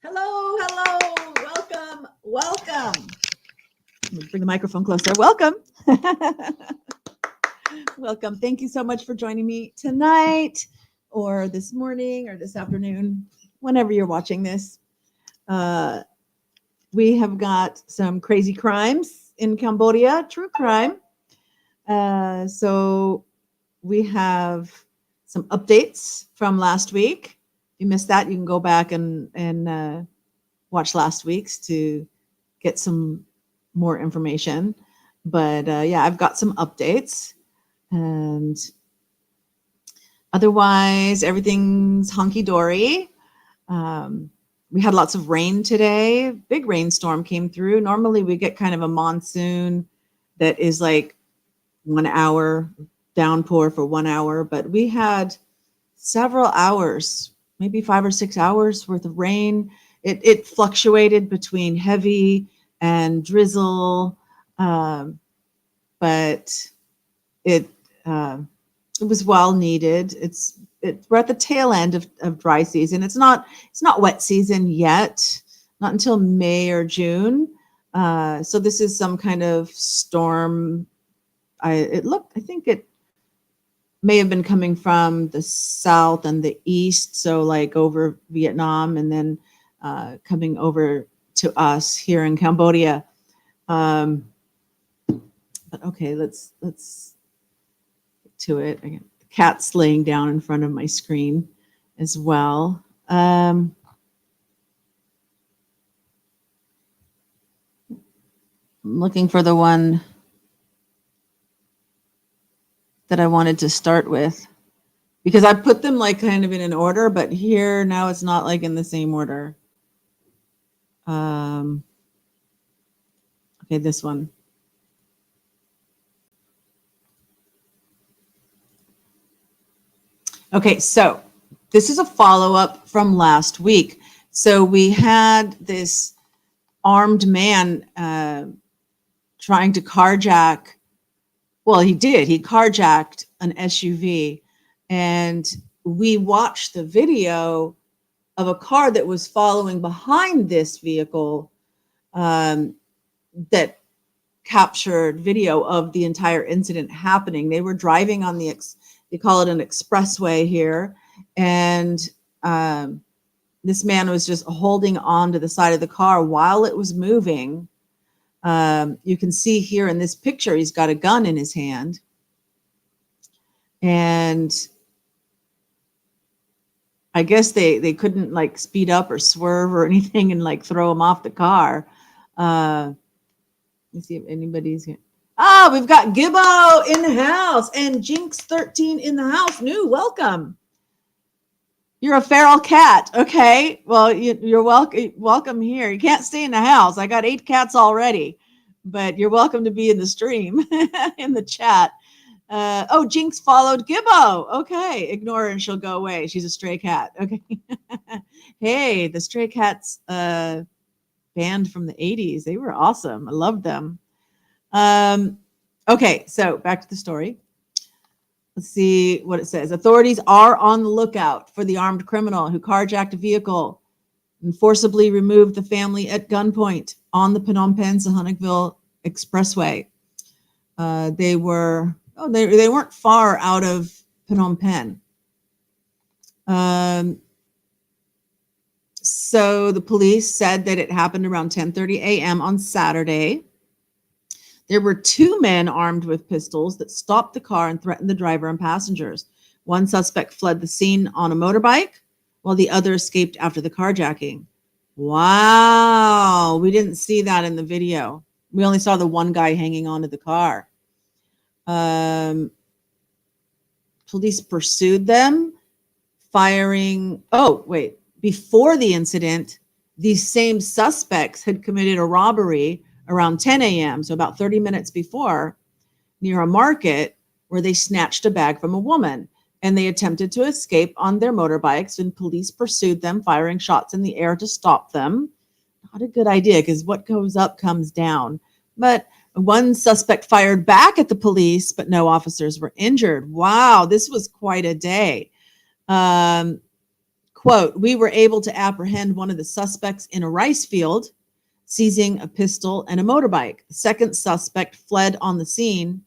Hello, hello, welcome. Let me bring the microphone closer. Welcome. Welcome. Thank you so much for joining me tonight or this morning or this afternoon, whenever you're watching this. We have got some crazy crimes in Cambodia, true crime. So we have some updates from last week. If you missed that, you can go back and watch last week's to get some more information. But yeah, I've got some updates. And otherwise, everything's hunky-dory. We had lots of rain today. Big rainstorm came through. Normally, we get kind of a monsoon that is like 1 hour downpour for 1 hour. But we had several hours, maybe 5 or 6 hours worth of rain. It fluctuated between heavy and drizzle, but it was well needed. We're at the tail end of dry season. It's not wet season yet, not until May or June. So this is some kind of storm. I think it may have been coming from the south and the east, so like over Vietnam, and then coming over to us here in Cambodia. But okay, let's get to it. The cat's laying down in front of my screen as well. I'm looking for the one that I wanted to start with, because I put them like kind of in an order, but here now it's not like in the same order. Okay, this one. Okay, so this is a follow-up from last week. So we had this armed man trying to carjack. Well, he did. He carjacked an SUV, and we watched the video of a car that was following behind this vehicle that captured video of the entire incident happening. They were driving on they call it an expressway here, and this man was just holding on to the side of the car while it was moving. You can see here in this picture, he's got a gun in his hand. And I guess they couldn't like speed up or swerve or anything and like throw him off the car. Let's see if anybody's here. Oh, we've got Gibbo in the house and Jinx13 in the house. New, welcome. You're a feral cat. Okay. Well, you're welcome here. You can't stay in the house. I got 8 cats already, but you're welcome to be in the stream, in the chat. Oh, Jinx followed Gibbo. Okay. Ignore her and she'll go away. She's a stray cat. Okay. Hey, the Stray Cats band from the 80s. They were awesome. I loved them. Okay. So back to the story. Let's see what it says. Authorities are on the lookout for the armed criminal who carjacked a vehicle and forcibly removed the family at gunpoint on the Phnom Penh Sihanoukville Expressway. They weren't far out of Phnom Penh. So the police said that it happened around 10:30 a.m. on Saturday. There were 2 men armed with pistols that stopped the car and threatened the driver and passengers. One suspect fled the scene on a motorbike, while the other escaped after the carjacking. Wow, we didn't see that in the video. We only saw the one guy hanging onto the car. Police pursued them, firing. Oh, wait. Before the incident, these same suspects had committed a robbery around 10 a.m., so about 30 minutes before, near a market where they snatched a bag from a woman, and they attempted to escape on their motorbikes, and police pursued them, firing shots in the air to stop them. Not a good idea, because what goes up comes down. But one suspect fired back at the police, but no officers were injured. Wow, this was quite a day. Quite quote, "We were able to apprehend one of the suspects in a rice field, seizing a pistol and a motorbike. The second suspect fled the scene,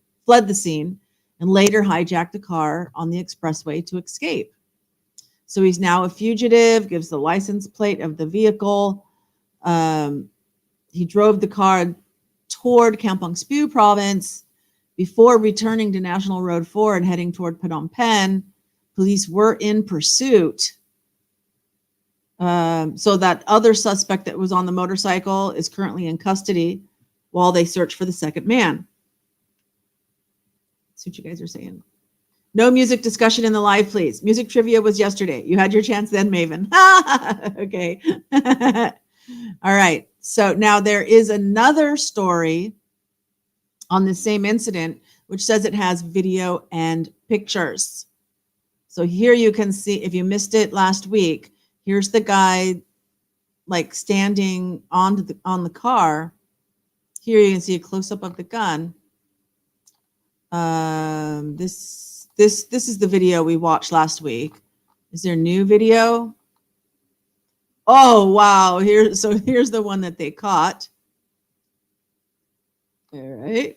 and later hijacked a car on the expressway to escape. So he's now a fugitive," gives the license plate of the vehicle. He drove the car toward Kampong Speu province before returning to National Road 4 and heading toward Phnom Penh. Police were in pursuit. So that other suspect that was on the motorcycle is currently in custody while they search for the second man. That's what you guys are saying. No music discussion in the live, please. Music trivia was yesterday. You had your chance then, Maven. Okay. All right. So now there is another story on the same incident, which says it has video and pictures. So here you can see, if you missed it last week, here's the guy like standing on the car. Here you can see a close up of the gun. This is the video we watched last week. Is there new video? Oh wow! Here's the one that they caught. All right.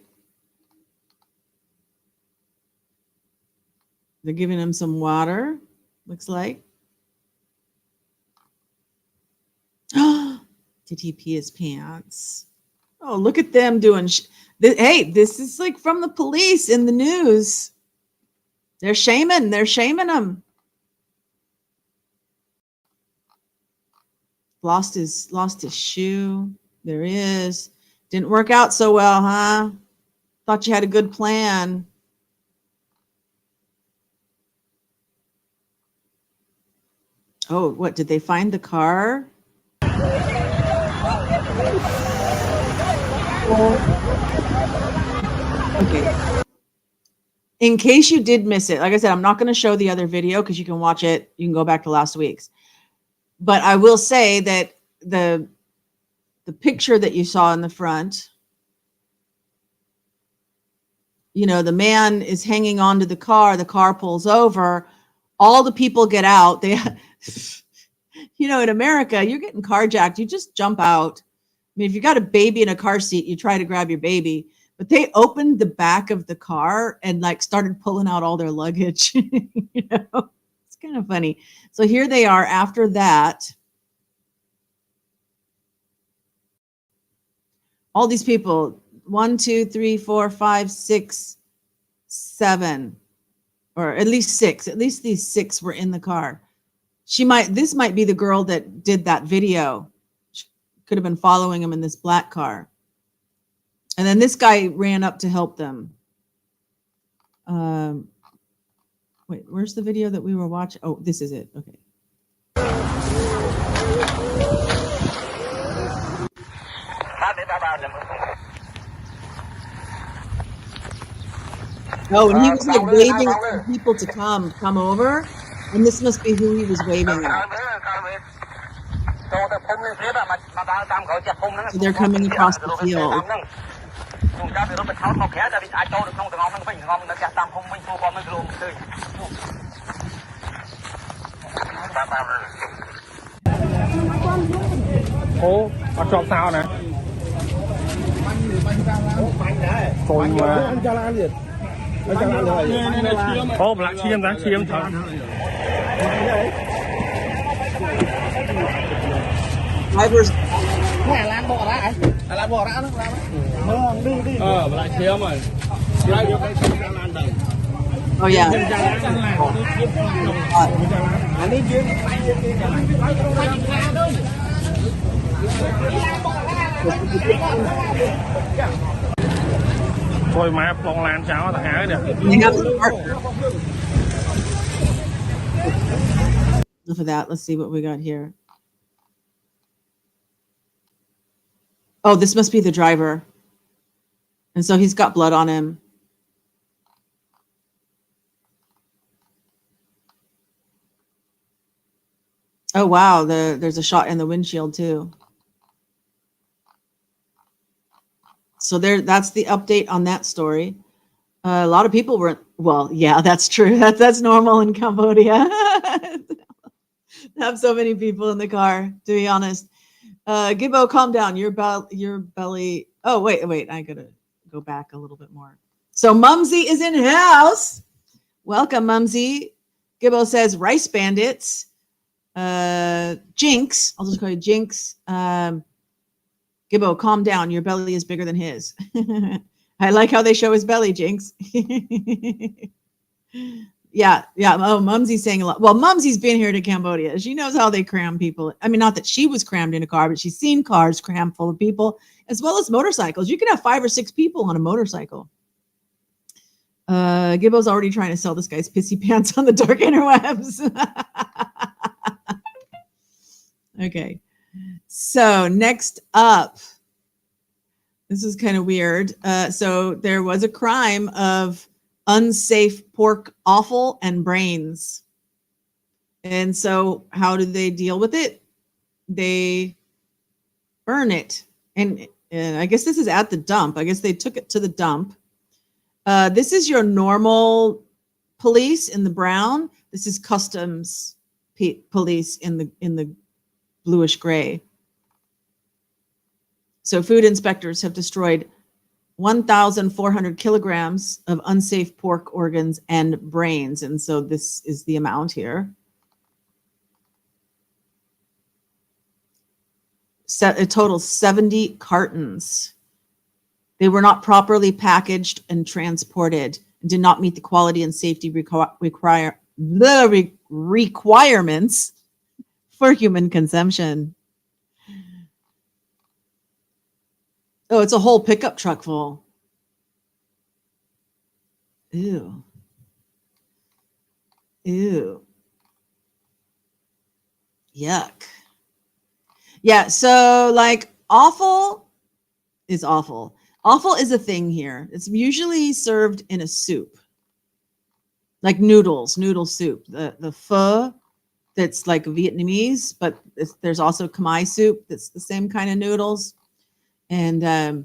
They're giving him some water, looks like. Did he pee his pants? Oh, look at them doing. Hey, this is like from the police in the news. They're shaming him. Lost his shoe. There he is. Didn't work out so well, huh? Thought you had a good plan. Oh, what, did they find the car? Okay. In case you did miss it, like I said, I'm not going to show the other video because you can watch it. You can go back to last week's. But I will say that the picture that you saw in the front, you know, the man is hanging onto the car pulls over, all the people get out. They, you know, in America, you're getting carjacked, you just jump out. I mean, if you got a baby in a car seat, you try to grab your baby. But they opened the back of the car and like started pulling out all their luggage. You know, it's kind of funny. So here they are after that. All these people, 1, 2, 3, 4, 5, 6, 7, or at least 6. At least these 6 were in the car. This might be the girl that did that video. She could have been following him in this black car. And then this guy ran up to help them. Wait, where's the video that we were watching? Oh, this is it. Okay. Oh, and he was like waving for people to come over. And this must be who he was waving at. So they're coming across the field. Drivers. Oh yeah. Thôi má plong lan cháo thằng hái Enough of that. Let's see what we got here. Oh, this must be the driver. And so he's got blood on him. Oh, wow. There's a shot in the windshield, too. So that's the update on that story. A lot of people were, well, yeah, that's true. That's normal in Cambodia. have so many people in the car, to be honest. Gibbo, calm down. Your belly. Oh, wait. I gotta go back a little bit more. So Mumsy is in house. Welcome, Mumsy. Gibbo says rice bandits. Jinx. I'll just call you Jinx. Gibbo, calm down. Your belly is bigger than his. I like how they show his belly, Jinx. Yeah. Oh, Mumsy's saying a lot. Well, Mumsy's been here to Cambodia. She knows how they cram people. I mean, not that she was crammed in a car, but she's seen cars crammed full of people, as well as motorcycles. You can have 5 or 6 people on a motorcycle. Gibbo's already trying to sell this guy's pissy pants on the dark interwebs. Okay. So next up, this is kind of weird. So there was a crime of unsafe pork offal and brains. And so how do they deal with it? They burn it. And I guess this is at the dump. I guess they took it to the dump. This is your normal police in the brown. This is customs police in the bluish gray. So food inspectors have destroyed 1,400 kilograms of unsafe pork organs and brains. And so this is the amount here. A total 70 cartons. They were not properly packaged and transported and did not meet the quality and safety requirements for human consumption. Oh, it's a whole pickup truck full. Ew. Yuck. Yeah, so like offal is awful. Offal is a thing here. It's usually served in a soup. Like noodle soup. The pho that's like Vietnamese, but there's also Khmer soup that's the same kind of noodles. And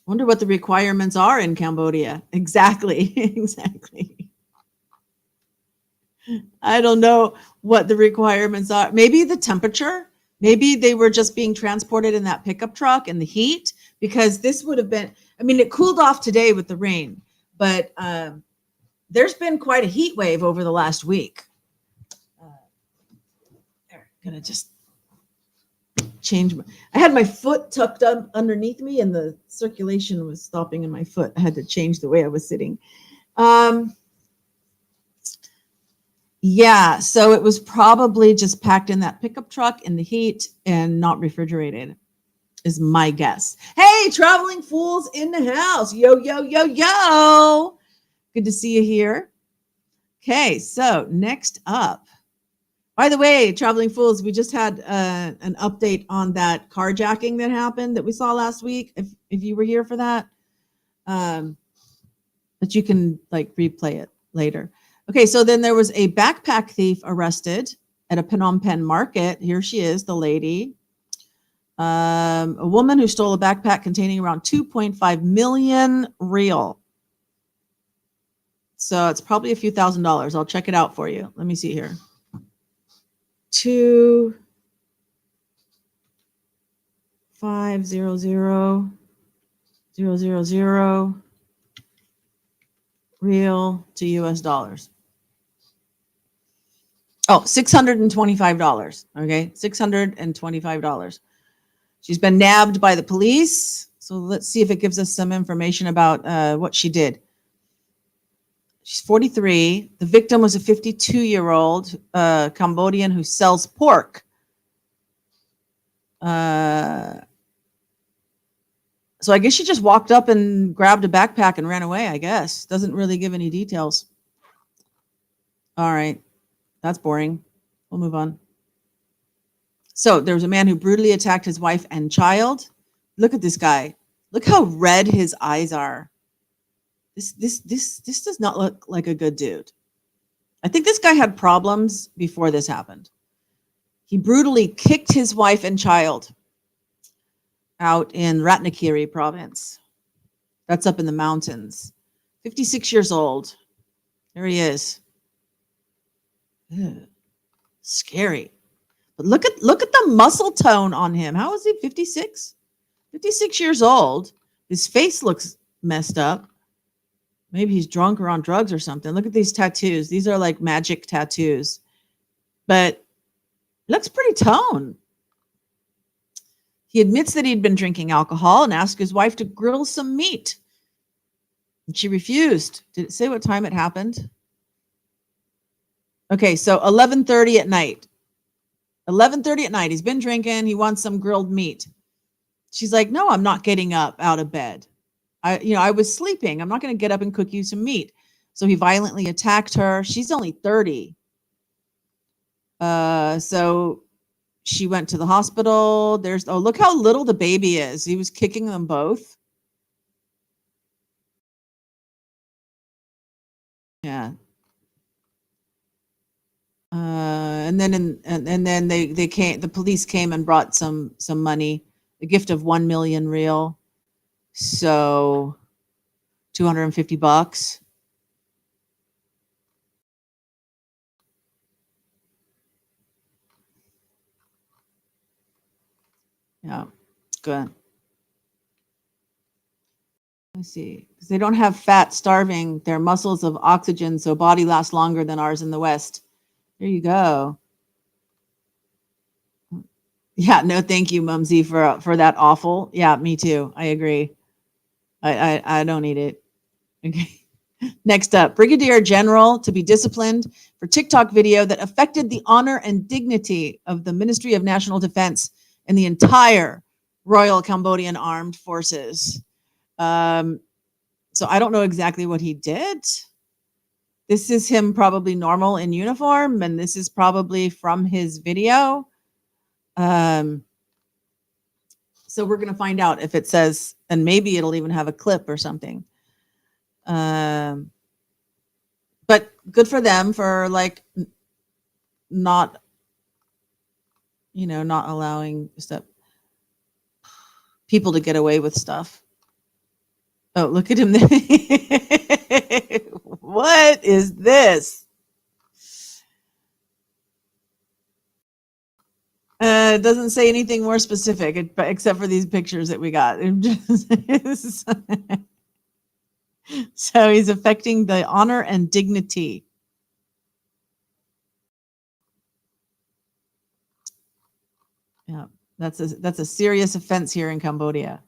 wonder what the requirements are in Cambodia. Exactly. I don't know what the requirements are. Maybe the temperature. Maybe they were just being transported in that pickup truck in the heat, because this would have been, I mean, it cooled off today with the rain, but there's been quite a heat wave over the last week. Gonna just change. I had my foot tucked underneath me and the circulation was stopping in my foot. I had to change the way I was sitting. Yeah, so it was probably just packed in that pickup truck in the heat and not refrigerated, is my guess. Hey, traveling fools in the house. Yo. Good to see you here. Okay, so next up. By the way, traveling fools, we just had an update on that carjacking that happened that we saw last week. If you were here for that, but you can like replay it later. Okay, so then there was a backpack thief arrested at a Phnom Penh market. Here she is, the lady. A woman who stole a backpack containing around 2.5 million real. So it's probably a few $1,000s. I'll check it out for you. Let me see here. 2,500,000 real to US dollars. Oh, $625. Okay, $625. She's been nabbed by the police. So let's see if it gives us some information about what she did. She's 43. The victim was a 52-year-old Cambodian who sells pork. So I guess she just walked up and grabbed a backpack and ran away, I guess. Doesn't really give any details. All right. That's boring. We'll move on. So there was a man who brutally attacked his wife and child. Look at this guy. Look how red his eyes are. This does not look like a good dude. I think this guy had problems before this happened. He brutally kicked his wife and child out in Ratnakiri province. That's up in the mountains. 56 years old. There he is. Ugh. Scary. But look at the muscle tone on him. How is he? 56? 56 years old. His face looks messed up. Maybe he's drunk or on drugs or something. Look at these tattoos. These are like magic tattoos. But looks pretty toned. He admits that he'd been drinking alcohol and asked his wife to grill some meat. And she refused. Did it say what time it happened? Okay, so 11:30 at night. 11:30 at night. He's been drinking. He wants some grilled meat. She's like, no, I'm not getting up out of bed. I was sleeping. I'm not going to get up and cook you some meat. So he violently attacked her. She's only 30. So she went to the hospital. Look how little the baby is. He was kicking them both. Yeah. And then they came. The police came and brought some money, a gift of 1 million real, so $250. Yeah, good. Let's see, because they don't have fat starving their muscles of oxygen, so body lasts longer than ours in the West. There you go. Yeah, no, thank you, Mumsy, for that awful. Yeah, me too. I agree. I don't need it. Okay. Next up, Brigadier General to be disciplined for TikTok video that affected the honor and dignity of the Ministry of National Defense and the entire Royal Cambodian Armed Forces. So I don't know exactly what he did. This is him probably normal in uniform, and this is probably from his video. So we're going to find out if it says, and maybe it'll even have a clip or something. But good for them for like not allowing stuff, people to get away with stuff. Oh, look at him. What is this? It doesn't say anything more specific except for these pictures that we got. So he's affecting the honor and dignity. Yeah, that's a serious offense here in Cambodia.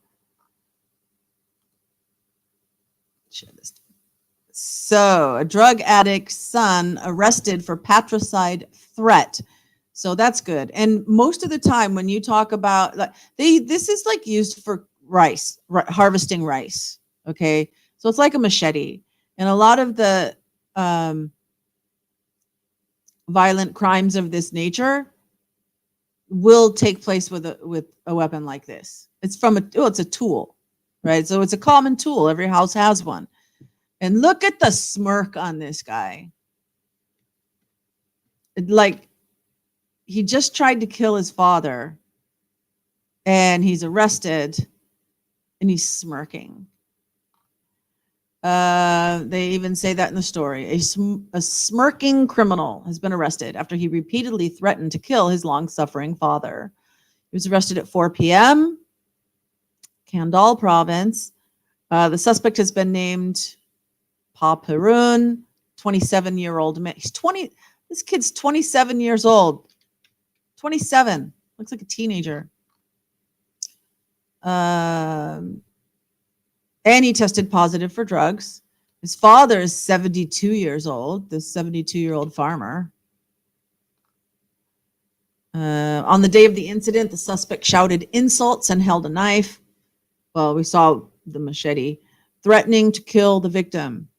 So, a drug addict's son arrested for patricide threat. So that's good. And most of the time when you talk about this is like used for rice, harvesting rice. Okay. So it's like a machete. And a lot of the violent crimes of this nature will take place with a weapon like this. It's it's a tool, right? So it's a common tool. Every house has one. And look at the smirk on this guy. Like, he just tried to kill his father, and he's arrested, and he's smirking. They even say that in the story. A smirking criminal has been arrested after he repeatedly threatened to kill his long-suffering father. He was arrested at 4 p.m., Kandal province. The suspect has been named Pa Perun, 27-year-old man. This kid's 27 years old. 27. Looks like a teenager. And he tested positive for drugs. His father is 72 years old, this 72-year-old farmer. On the day of the incident, the suspect shouted insults and held a knife. Well, we saw the machete, threatening to kill the victim.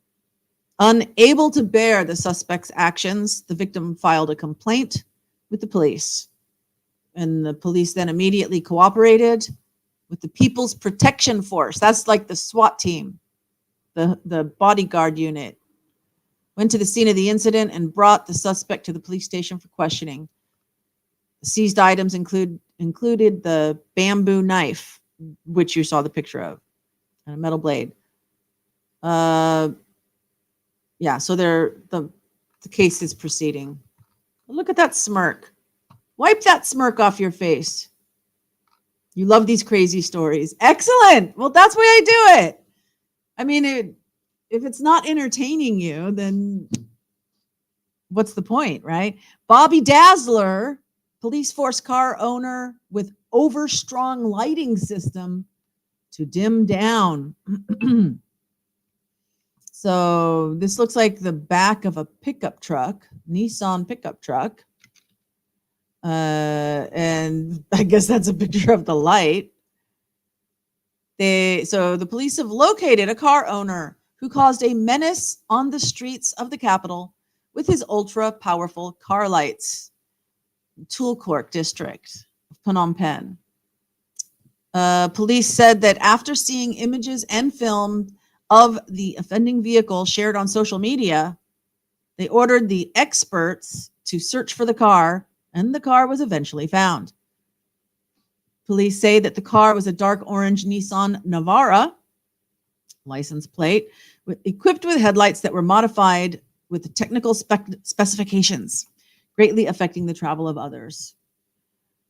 Unable to bear the suspect's actions, the victim filed a complaint with the police. And the police then immediately cooperated with the People's Protection Force. That's like the SWAT team, the bodyguard unit. Went to the scene of the incident and brought the suspect to the police station for questioning. The seized items included the bamboo knife, which you saw the picture of, and a metal blade. Yeah, so the case is proceeding. Look at that smirk. Wipe that smirk off your face. You love these crazy stories. Excellent. Well, that's why I do it. I mean, if it's not entertaining you, then what's the point, right? Bobby Dazzler, police force car owner with overstrong lighting system to dim down. So this looks like the back of a pickup truck, Nissan pickup truck. And I guess that's a picture of the light. So the police have located a car owner who caused a menace on the streets of the capital with his ultra powerful car lights. Tulkork district of Phnom Penh. Police said that after seeing images and film of the offending vehicle shared on social media, they ordered the experts to search for the car, and the car was eventually found. Police say that the car was a dark orange Nissan Navara license plate equipped with headlights that were modified with the technical specifications, greatly affecting the travel of others.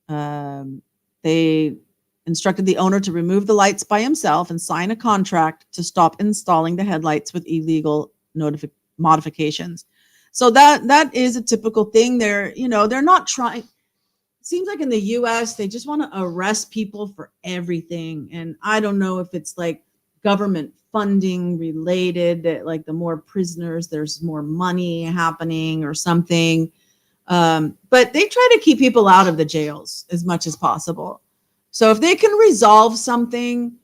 They instructed the owner to remove the lights by himself and sign a contract to stop installing the headlights with illegal modifications. So that is a typical thing. They're not trying. It seems like in the US, they just want to arrest people for everything. And I don't know if it's like government funding related, that like the more prisoners, there's more money happening or something. But they try to keep people out of the jails as much as possible. So if they can resolve something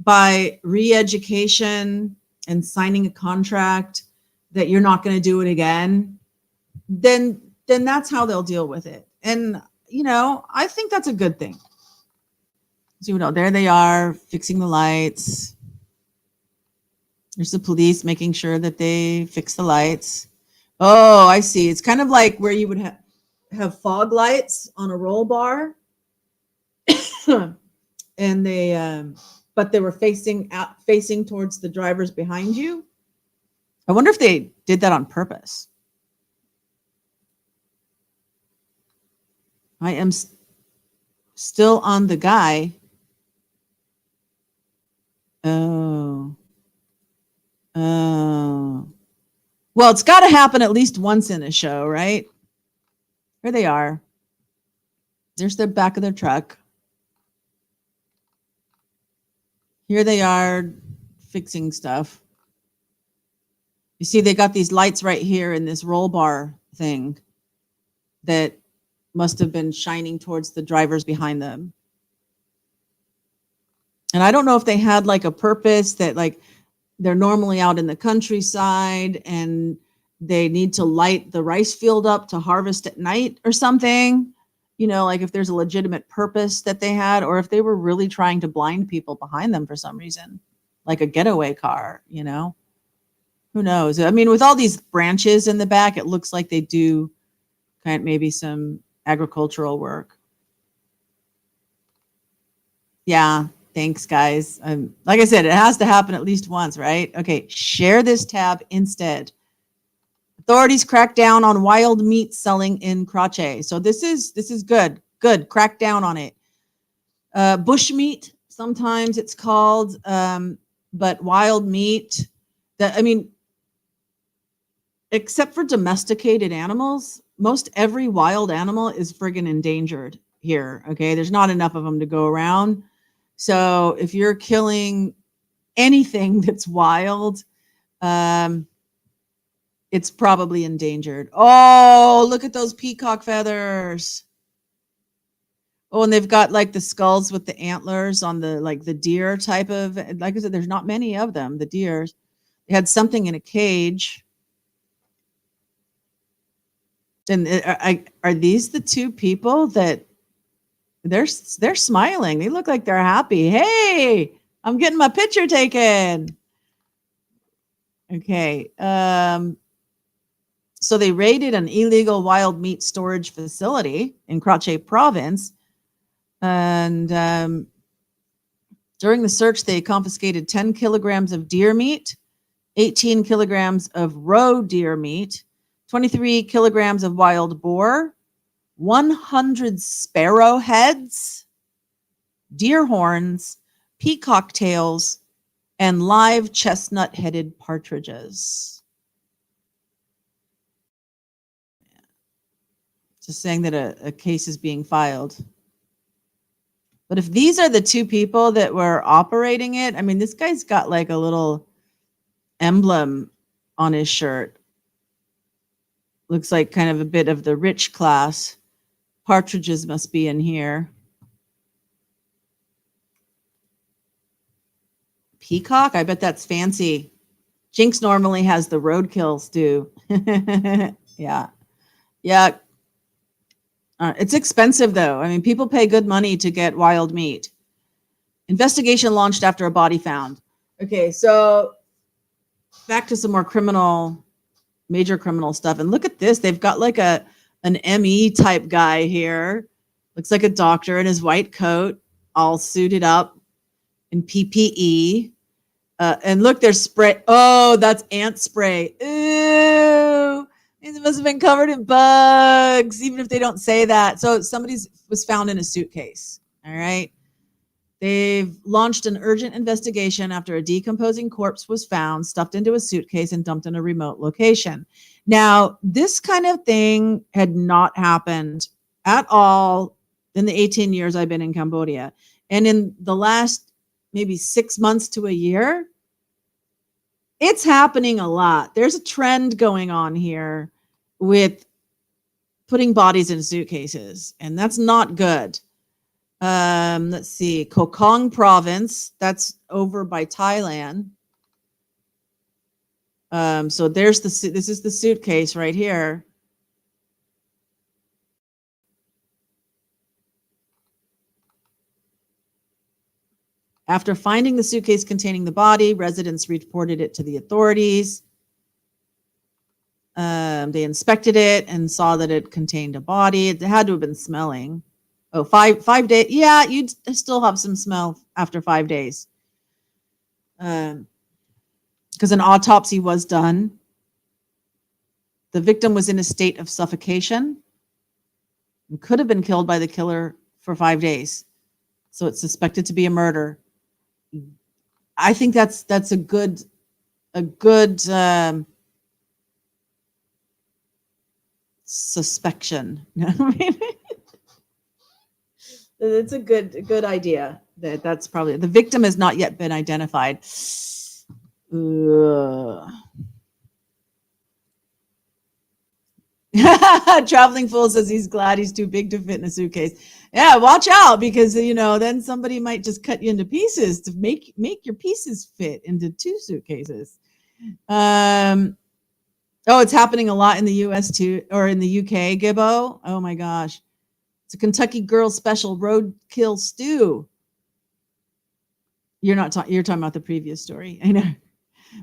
by re-education and signing a contract that you're not going to do it again, then that's how they'll deal with it. And, I think that's a good thing. So, there they are fixing the lights. There's the police making sure that they fix the lights. Oh, I see. It's kind of like where you would have fog lights on a roll bar. And but they were facing towards the drivers behind you. I wonder if they did that on purpose. I am still on the guy. Oh. Well, it's got to happen at least once in a show, right? Here they are. There's the back of their truck. Here they are fixing stuff. You see, they got these lights right here in this roll bar thing that must have been shining towards the drivers behind them. And I don't know if they had like a purpose that like they're normally out in the countryside and they need to light the rice field up to harvest at night or something. Like if there's a legitimate purpose that they had, or if they were really trying to blind people behind them for some reason, like a getaway car, who knows? I mean, with all these branches in the back, it looks like they do kind of maybe some agricultural work. Yeah. Thanks, guys. Like I said, it has to happen at least once, right? Okay. Share this tab instead. Authorities crack down on wild meat selling in Krache. So this is good. Good. Crack down on it. Bush meat, sometimes it's called, but wild meat. Except for domesticated animals, most every wild animal is friggin' endangered here. Okay, there's not enough of them to go around. So if you're killing anything that's wild, it's probably endangered. Oh, look at those peacock feathers. Oh, and they've got like the skulls with the antlers on the deer type of, like I said, there's not many of them, the deers. They had something in a cage. And are these the two people that they're smiling? They look like they're happy. Hey, I'm getting my picture taken. Okay. So they raided an illegal wild meat storage facility in Krache province. And during the search, they confiscated 10 kilograms of deer meat, 18 kilograms of roe deer meat, 23 kilograms of wild boar, 100 sparrow heads, deer horns, peacock tails, and live chestnut-headed partridges. Just saying that a case is being filed. But if these are the two people that were operating it, I mean, this guy's got like a little emblem on his shirt. Looks like kind of a bit of the rich class. Partridges must be in here. Peacock? I bet that's fancy. Jinx normally has the roadkill stew. Yeah. Yeah. It's expensive, though. I mean, people pay good money to get wild meat. Investigation launched after a body found. Okay, so back to some more major criminal stuff. And look at this. They've got like an ME type guy here. Looks like a doctor in his white coat, all suited up in PPE. And look, there's spray. Oh, that's ant spray. Ew. It must have been covered in bugs, even if they don't say that. So somebody was found in a suitcase. All right. They've launched an urgent investigation after a decomposing corpse was found, stuffed into a suitcase and dumped in a remote location. Now, this kind of thing had not happened at all in the 18 years I've been in Cambodia. And in the last maybe 6 months to a year, it's happening a lot. There's a trend going on here with putting bodies in suitcases, and that's not good. Let's see, Kokong province, that's over by Thailand. So this is the suitcase right here. After finding the suitcase containing the body, residents reported it to the authorities. They inspected it and saw that it contained a body. It had to have been smelling. Oh, 5 days. Yeah, you'd still have some smell after 5 days. Because an autopsy was done. The victim was in a state of suffocation and could have been killed by the killer for 5 days. So it's suspected to be a murder. I think that's a good suspicion. It's a good idea. That's probably the victim has not yet been identified. Traveling Fool says he's glad he's too big to fit in a suitcase. Yeah, watch out, because then somebody might just cut you into pieces to make your pieces fit into 2 suitcases. It's happening a lot in the US too, or in the UK, Gibbo. Oh my gosh. It's a Kentucky Girl Special roadkill stew. You're talking about the previous story. I know.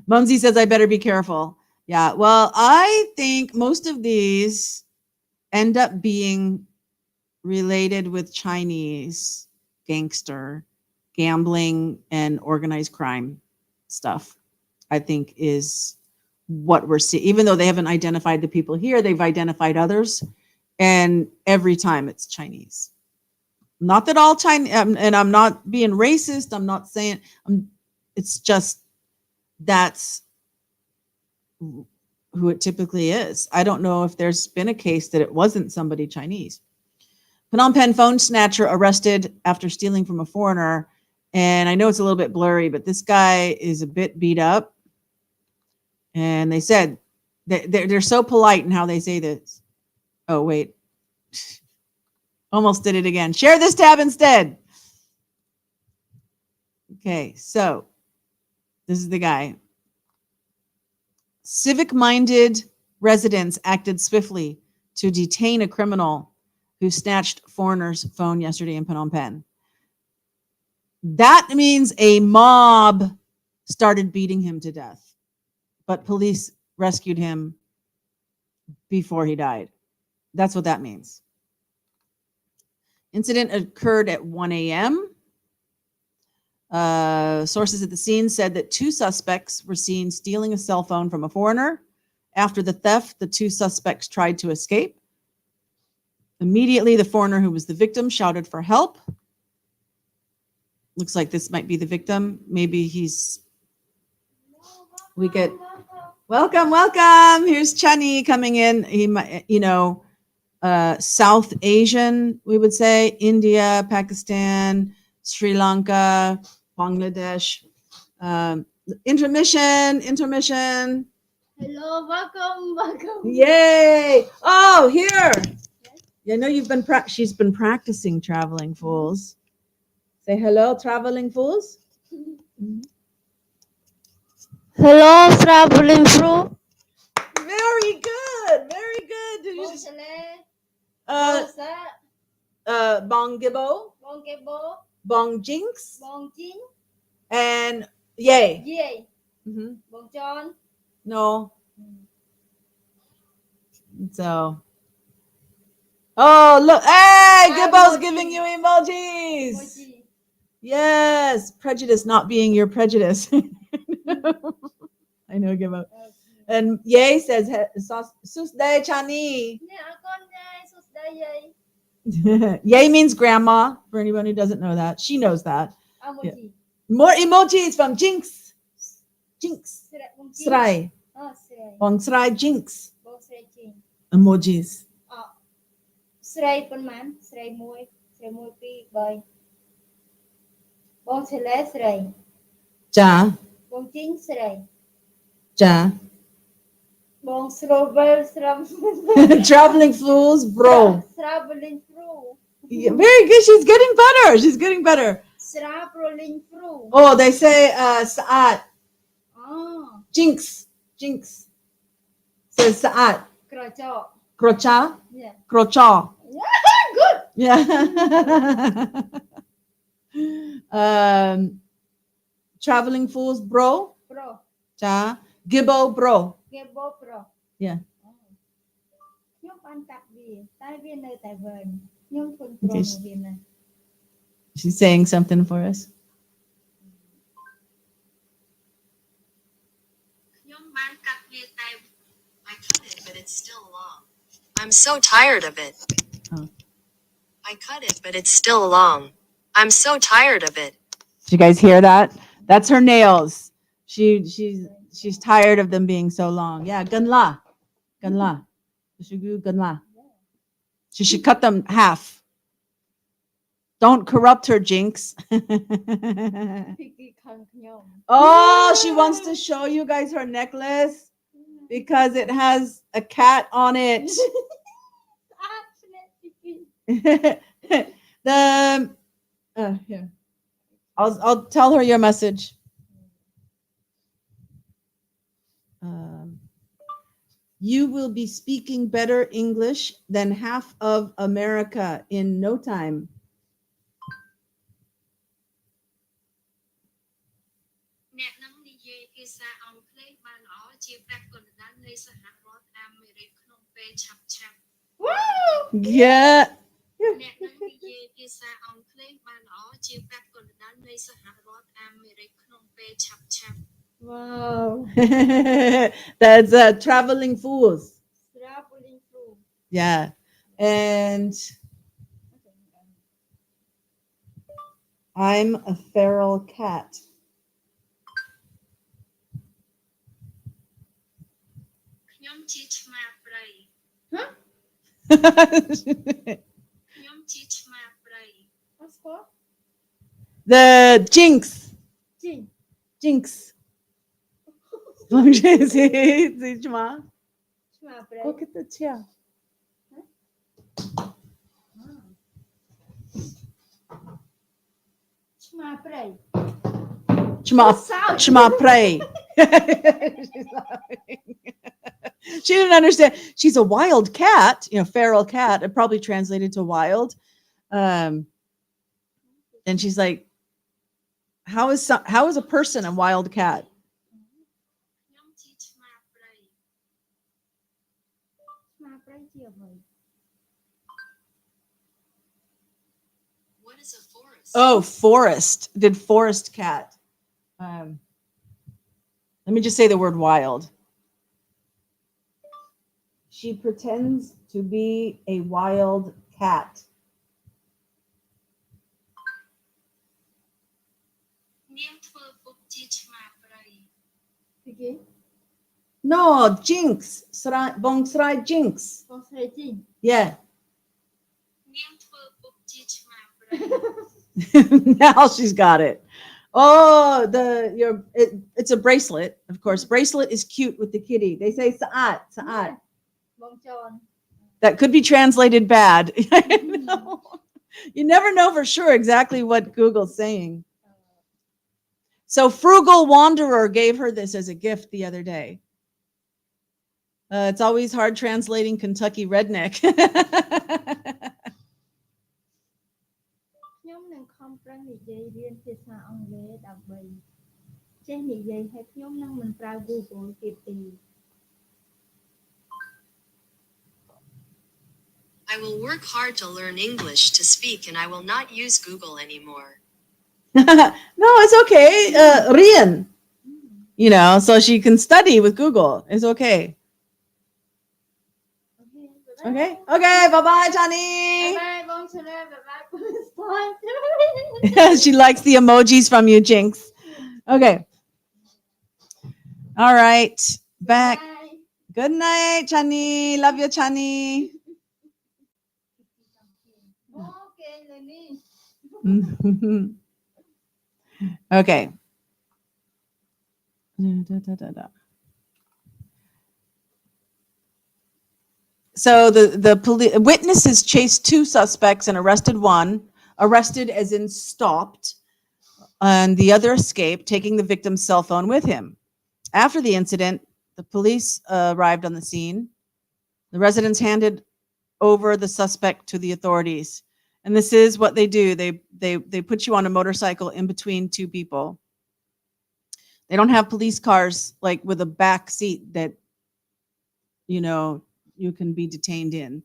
Mumsy says I better be careful. Yeah, well, I think most of these end up being related with Chinese gangster gambling and organized crime stuff. I think is what we're seeing. Even though they haven't identified the people here, they've identified others, and every time it's Chinese. Not that all Chinese, and I'm not being racist. I'm not saying. It's just that's who it typically is. I don't know if there's been a case that it wasn't somebody Chinese. Phnom Penh phone snatcher arrested after stealing from a foreigner. And I know it's a little bit blurry, but this guy is a bit beat up. And they said they're so polite in how they say this. Oh, wait. Almost did it again. Share this tab instead. Okay, so this is the guy. Civic-minded residents acted swiftly to detain a criminal who snatched foreigners' phone yesterday in Phnom Penh. That means a mob started beating him to death, but police rescued him before he died. That's what that means. Incident occurred at 1 a.m. Sources at the scene said that 2 suspects were seen stealing a cell phone from a foreigner After the theft, the two suspects tried to escape. Immediately, the foreigner who was the victim shouted for help. Looks like this might be the victim. Maybe we get, welcome. Here's Chani coming in. He might, South Asian, we would say, India, Pakistan, Sri Lanka, Bangladesh. Intermission. Hello, welcome. Yay! Oh, here. I know she's been practicing Traveling Fools. Say hello, Traveling Fools. Hello, traveling through. Very good. Did you Bong Gibbo, Bong Jinx, and Yay. Mm-hmm. No. So. Oh, look. Hey, Gibbo's giving you emojis. Yes. Prejudice not being your prejudice. I know, Gibbo. And Yay says, Susday Chani. Yay means grandma, for anyone who doesn't know that. She knows that. Yeah. More emojis from Jinx. Srai. Bong Srai Jinx. Emojis. Srai Panman, Srai Mui, Srai Mui Pi, Boy. Bong Sele Srai. Ja. Bong Jing Srai. Ja. Bong Srover Sram. Traveling Fools, bro. Traveling through. Yeah, very good. She's getting better. Traveling through. Oh, they say Saat. Oh. Jinx. Says Saat. Krocha. Yeah. Krocha. Good. Yeah. Traveling Fools, bro. Ja. Gibbo, bro. Yeah. Okay. She's saying something for us. I cut it, but it's still long. I'm so tired of it. Oh. I cut it, but it's still long. I'm so tired of it. Did you guys hear that? That's her nails. She's tired of them being so long. Yeah, ganla. She should cut them half. Don't corrupt her, Jinx. Oh, she wants to show you guys her necklace because it has a cat on it. Here. I'll tell her your message. You will be speaking better English than half of America in no time. Yeah. Wow. That's Traveling Fools. Yeah. And I'm a feral cat. Huh? The Jinx. Jinx. Look at the chair. Chma pray. She didn't understand. She's a wild cat, feral cat. It probably translated to wild. And she's like, how is a person a wild cat? What is a forest? Oh, forest. Did forest cat. Let me just say the word wild. she pretends to be a wild cat. No, Jinx. Bong Srai Jinx. Yeah. Now she's got it. Oh, it's a bracelet, of course. Bracelet is cute with the kitty. They say saat, saat. That could be translated bad. You never know for sure exactly what Google's saying. So Frugal Wanderer gave her this as a gift the other day. It's always hard translating Kentucky redneck. ខ្ញុំនឹងខំប្រឹងនិយាយរៀនភាសាអង់គ្លេសដើម្បីចេះនិយាយហើយខ្ញុំនឹងមិនប្រើ Google ទៀតទេ I will work hard to learn English to speak and I will not use Google anymore. No, it's okay. Rian. You know, so she can study with Google. It's okay. Okay. Okay. Bye-bye, Johnny. Bye bye បង Bye bye She likes the emojis from you, Jinx. Okay. All right. Back. Good night, Chani. Love you, Chani. Okay. So the witnesses chased two suspects and arrested one. Arrested as in stopped. And the other escaped, taking the victim's cell phone with him. After the incident, the police arrived on the scene. The residents handed over the suspect to the authorities. And this is what they do. They put you on a motorcycle in between two people. They don't have police cars like with a back seat that, you know, you can be detained in.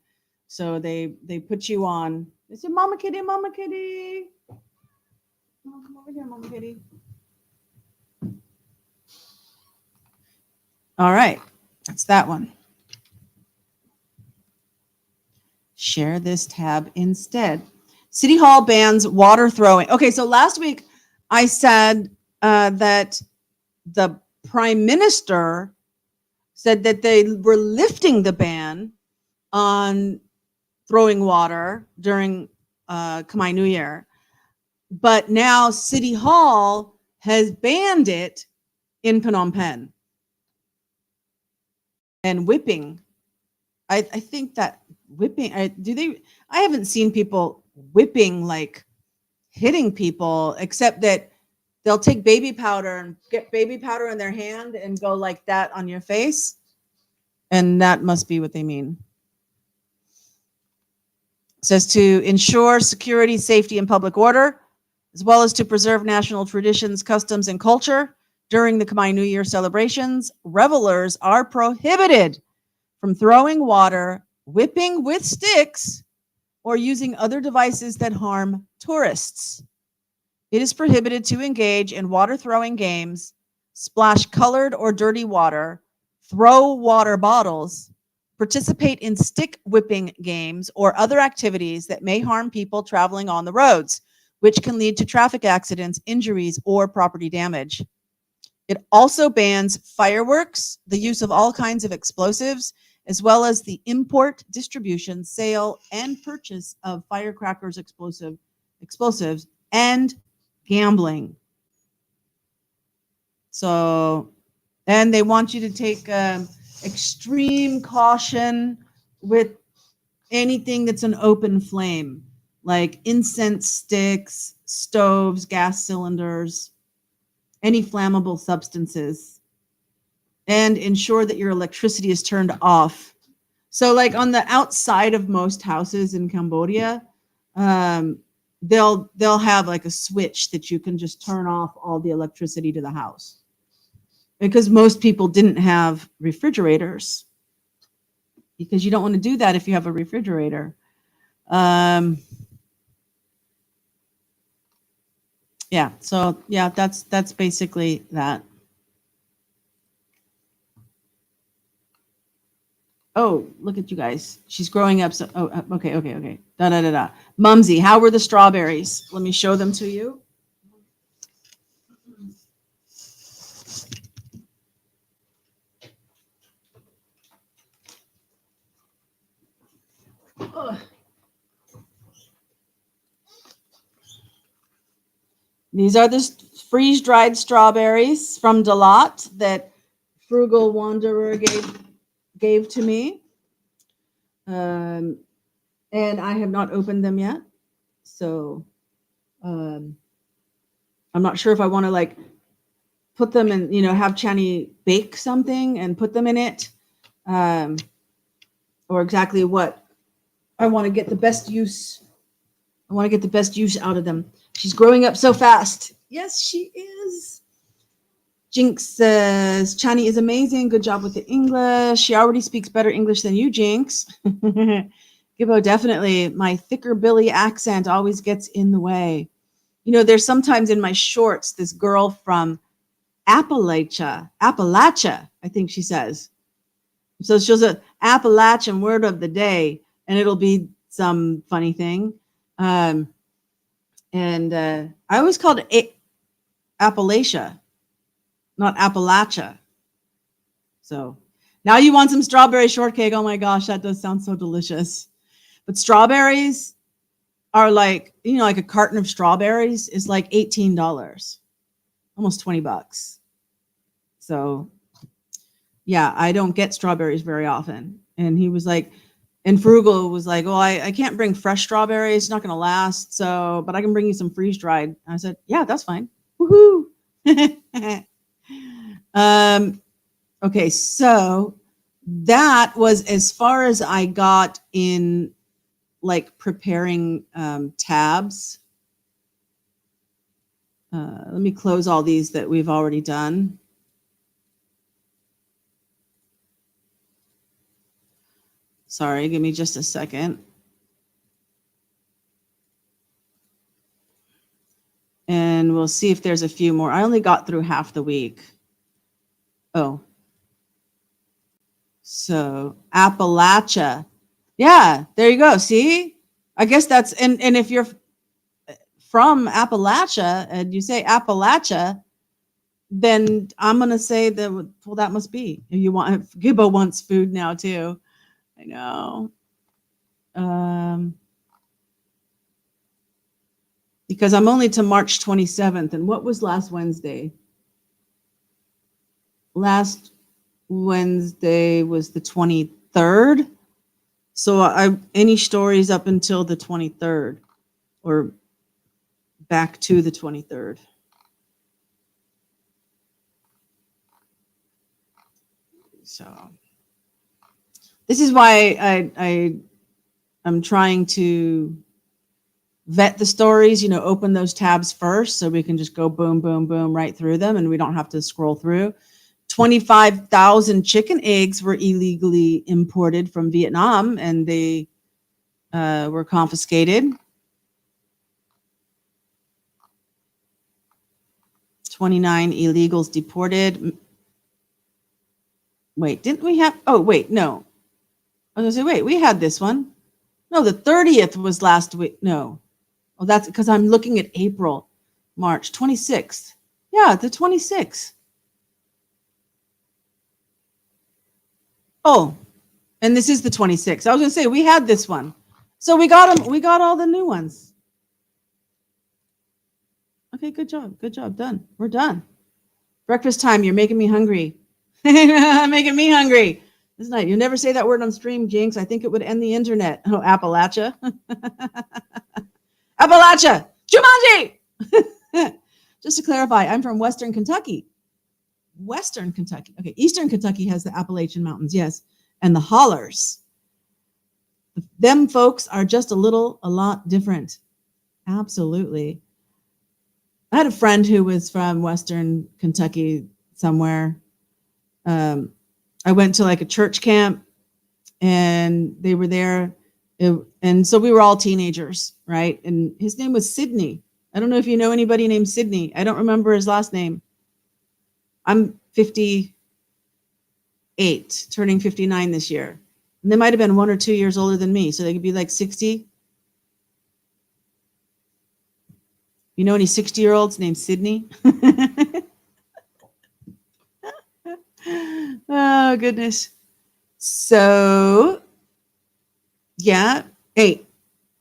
So they put you on. They say, Mama Kitty, Mama Kitty. Oh, come over here, Mama Kitty. All right. That's that one. Share this tab instead. City Hall bans water throwing. Okay, so last week I said that the Prime Minister said that they were lifting the ban on throwing water during Khmer New Year. But now City Hall has banned it in Phnom Penh. And whipping. I think that whipping, I haven't seen people whipping, like hitting people, except that they'll take baby powder and get baby powder in their hand and go like that on your face. And that must be what they mean. It says to ensure security, safety, and public order, as well as to preserve national traditions, customs, and culture during the Khmer New Year celebrations, revelers are prohibited from throwing water, whipping with sticks, or using other devices that harm tourists. It is prohibited to engage in water throwing games, splash colored or dirty water, throw water bottles, participate in stick whipping games, or other activities that may harm people traveling on the roads, which can lead to traffic accidents, injuries, or property damage. It also bans fireworks, the use of all kinds of explosives, as well as the import, distribution, sale, and purchase of firecrackers, explosives, and gambling. So, and they want you to take extreme caution with anything that's an open flame, like incense sticks, stoves, gas cylinders, any flammable substances, and ensure that your electricity is turned off. So like on the outside of most houses in Cambodia, they'll have like a switch that you can just turn off all the electricity to the house. Because most people didn't have refrigerators. Because you don't want to do that if you have a refrigerator. Yeah, so yeah, that's basically that. Oh, look at you guys. She's growing up. So, oh, okay. Da da da da. Mumsy, how were the strawberries? Let me show them to you. Ugh. These are the freeze-dried strawberries from Dalat that Frugal Wanderer gave to me. And I have not opened them yet. So I'm not sure if I want to like put them in, have Chani bake something and put them in it, or exactly what I want to get the best use. I want to get the best use out of them. She's growing up so fast. Yes, she is. Jinx says, Chani is amazing. Good job with the English. She already speaks better English than you, Jinx. Gibbo, definitely. My thicker Billy accent always gets in the way. There's sometimes in my shorts, this girl from Appalachia, I think she says. So she'll say Appalachian word of the day, and it'll be some funny thing. And I always called it Appalachia, not Appalachia. So now you want some strawberry shortcake. Oh my gosh, that does sound so delicious. But strawberries are like, like a carton of strawberries is like $18, almost $20. So yeah, I don't get strawberries very often. And he was like, and Frugal was like, oh, I can't bring fresh strawberries. It's not going to last. So, but I can bring you some freeze dried. I said, yeah, that's fine. Woohoo. Okay. So that was as far as I got in like preparing tabs. Let me close all these that we've already done. Sorry, give me just a second. And we'll see if there's a few more. I only got through half the week. Oh. So Appalachia. Yeah, there you go. See? I guess that's, and if you're from Appalachia and you say Appalachia, then I'm going to say that, well, that must be. If you want, Gibbo wants food now too. I know. Because I'm only to March 27th. And what was last Wednesday? Last Wednesday was the 23rd. So any stories up until the 23rd or back to the 23rd. So this is why I'm trying to vet the stories, open those tabs first so we can just go boom, boom, boom right through them and we don't have to scroll through. 25,000 chicken eggs were illegally imported from Vietnam and they were confiscated. 29 illegals deported. Wait, didn't we have? Oh, wait, no. I was going to say, wait, we had this one. No, the 30th was last week. No. Oh, that's because I'm looking at April, March, 26th. Yeah, the 26th. Oh, and this is the 26th. I was going to say, we had this one. So we got them. We got all the new ones. Okay, good job. Good job. Done. We're done. Breakfast time. You're making me hungry. Making me hungry. This night. You never say that word on stream, Jinx. I think it would end the internet. Oh, Appalachia. Appalachia. Jumanji. Just to clarify, I'm from Western Kentucky. Western Kentucky. Okay, Eastern Kentucky has the Appalachian Mountains, yes, and the hollers. Them folks are just a lot different. Absolutely. I had a friend who was from Western Kentucky somewhere. I went to like a church camp and they were there. And so we were all teenagers, right? And his name was Sydney. I don't know if you know anybody named Sydney. I don't remember his last name. I'm 58, turning 59 this year. And they might have been 1 or 2 years older than me. So they could be like 60. You know any 60-year-olds named Sydney? Oh, goodness. So, yeah. Hey,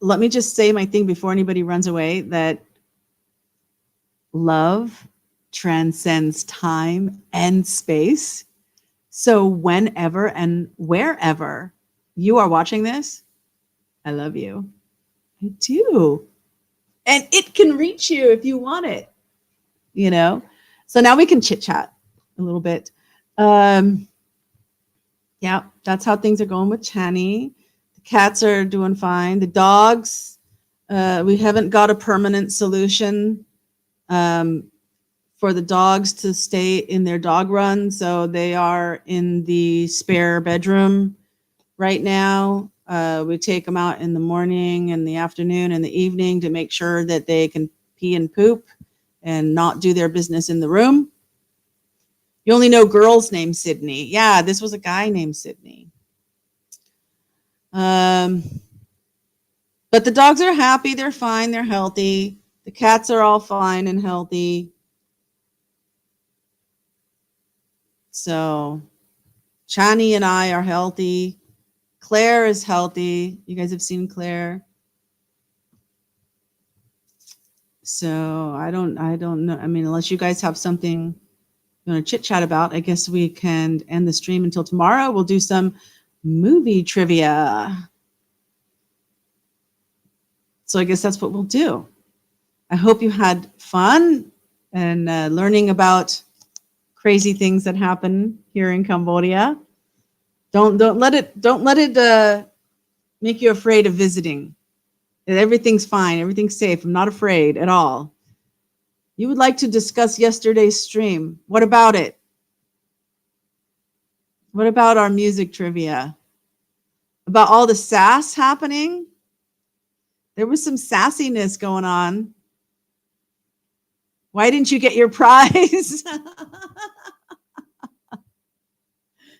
let me just say my thing before anybody runs away, that love transcends time and space. So whenever and wherever you are watching this, I love you. I do. And it can reach you if you want it, you know? So now we can chit chat a little bit. Yeah, that's how things are going with Chani. The cats are doing fine. The dogs, we haven't got a permanent solution for the dogs to stay in their dog run. So they are in the spare bedroom right now. We take them out in the morning and the afternoon and the evening to make sure that they can pee and poop and not do their business in the room. You only know girls named Sydney. Yeah, this was a guy named Sydney. But the dogs are happy. They're fine. They're healthy. The cats are all fine and healthy. So Chani and I are healthy. Claire is healthy. You guys have seen Claire. So I don't know. I mean, unless you guys have something you want to chit chat about, I guess we can end the stream until tomorrow. We'll do some movie trivia. So I guess that's what we'll do. I hope you had fun and learning about crazy things that happen here in Cambodia. Don't let it make you afraid of visiting. Everything's fine. Everything's safe. I'm not afraid at all. You would like to discuss yesterday's stream. What about it? What about our music trivia? About all the sass happening? There was some sassiness going on. Why didn't you get your prize?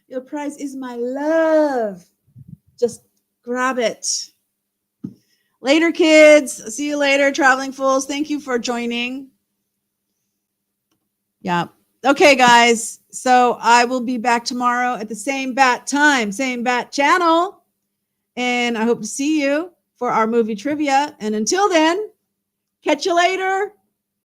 Your prize is my love. Just grab it. Later, kids. See you later, Traveling Fools. Thank you for joining. Yeah. Okay, guys. So I will be back tomorrow at the same bat time, same bat channel. And I hope to see you for our movie trivia. And until then, catch you later.